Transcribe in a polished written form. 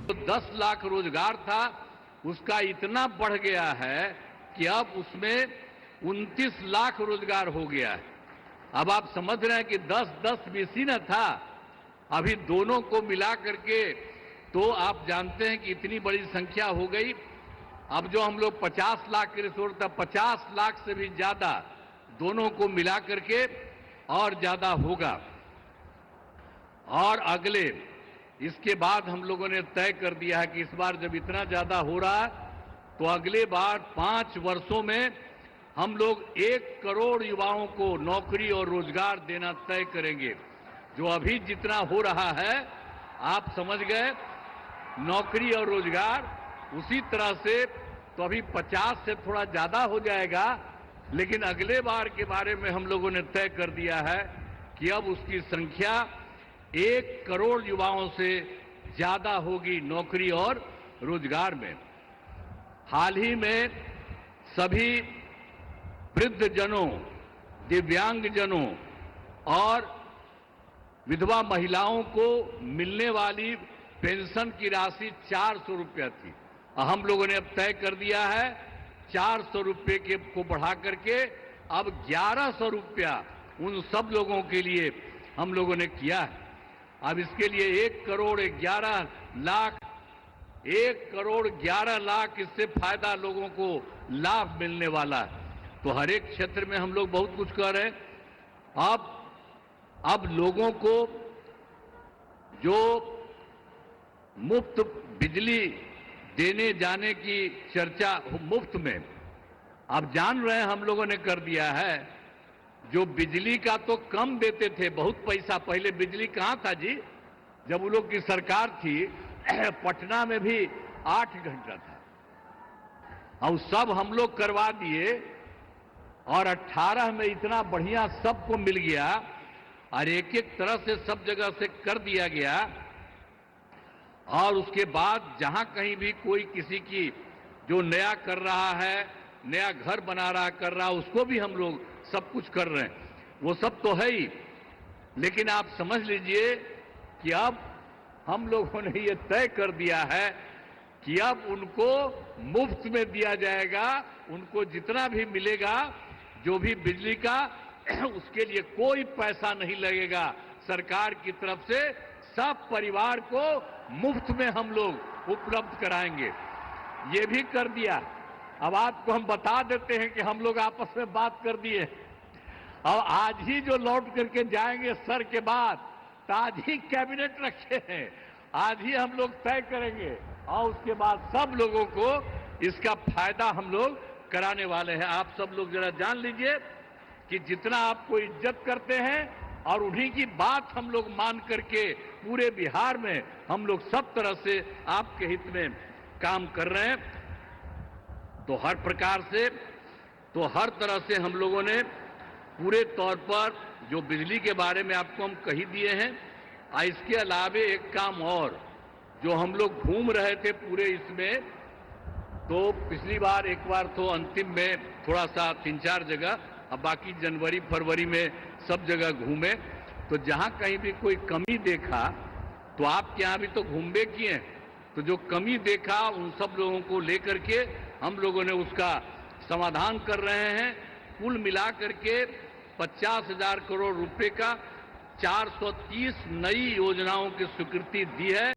तो 10 लाख रोजगार था, उसका इतना बढ़ गया है कि अब उसमें 29 लाख रोजगार हो गया है। अब आप समझ रहे हैं कि 10-10 बीसी न था, अभी दोनों को मिला करके तो आप जानते हैं कि इतनी बड़ी संख्या हो गई। अब जो हम लोग 50 लाख की रिसोर्स था, 50 लाख से भी ज्यादा दोनों को मिला करके और ज्यादा होगा। और अगले इसके बाद हम लोगों ने तय कर दिया है कि इस बार जब इतना ज्यादा हो रहा है तो अगले बार 5 वर्षों में हम लोग 1 करोड़ युवाओं को नौकरी और रोजगार देना तय करेंगे। जो अभी जितना हो रहा है आप समझ गए, नौकरी और रोजगार उसी तरह से तो अभी 50 से थोड़ा ज्यादा हो जाएगा, लेकिन अगले बार के बारे में हम लोगों ने तय कर दिया है कि अब उसकी संख्या 1 करोड़ युवाओं से ज्यादा होगी नौकरी और रोजगार में। हाल ही में सभी वृद्धजनों, दिव्यांगजनों और विधवा महिलाओं को मिलने वाली पेंशन की राशि 400 रुपया थी। हम लोगों ने अब तय कर दिया है 400 रुपये के को बढ़ा करके अब 1100 रुपया उन सब लोगों के लिए हम लोगों ने किया है। अब इसके लिए 1 करोड़ 11 लाख 1 करोड़ 11 लाख इससे फायदा लोगों को लाभ मिलने वाला है। तो हर एक क्षेत्र में हम लोग बहुत कुछ कर रहे हैं। अब लोगों को जो मुफ्त बिजली देने जाने की चर्चा मुफ्त में, आप जान रहे हैं हम लोगों ने कर दिया है। जो बिजली का तो कम देते थे, बहुत पैसा, पहले बिजली कहां था जी, जब वो लोग की सरकार थी पटना में भी 8 घंटा था, और सब हम लोग करवा दिए और 18 में इतना बढ़िया सबको मिल गया और एक एक तरह से सब जगह से कर दिया गया। और उसके बाद जहां कहीं भी कोई किसी की जो नया कर रहा है, नया घर बना रहा कर रहा, उसको भी हम लोग सब कुछ कर रहे हैं, वो सब तो है ही। लेकिन आप समझ लीजिए कि अब हम लोगों ने ये तय कर दिया है कि अब उनको मुफ्त में दिया जाएगा, उनको जितना भी मिलेगा जो भी बिजली का, उसके लिए कोई पैसा नहीं लगेगा सरकार की तरफ से, सब परिवार को मुफ्त में हम लोग उपलब्ध कराएंगे। ये भी कर दिया। अब आपको हम बता देते हैं कि हम लोग आपस में बात कर दिए और आज ही जो लौट करके जाएंगे सर के बाद, तो आज ही कैबिनेट रखे हैं, आज ही हम लोग तय करेंगे और उसके बाद सब लोगों को इसका फायदा हम लोग कराने वाले हैं। आप सब लोग जरा जान लीजिए कि जितना आपको इज्जत करते हैं और उन्हीं की बात हम लोग मान करके पूरे बिहार में हम लोग सब तरह से आपके हित में काम कर रहे हैं। तो हर प्रकार से, तो हर तरह से हम लोगों ने पूरे तौर पर जो बिजली के बारे में आपको हम कही दिए हैं। इसके अलावे एक काम और जो हम लोग घूम रहे थे पूरे इसमें, तो पिछली बार एक बार तो अंतिम में थोड़ा सा 3-4 जगह, अब बाकी जनवरी फरवरी में सब जगह घूमे, तो जहां कहीं भी कोई कमी देखा तो आपके यहां भी तो घूमबे किए, तो जो कमी देखा उन सब लोगों को लेकर के हम लोगों ने उसका समाधान कर रहे हैं। कुल मिलाकर के 50,000 करोड़ रुपए का 430 नई योजनाओं की स्वीकृति दी है।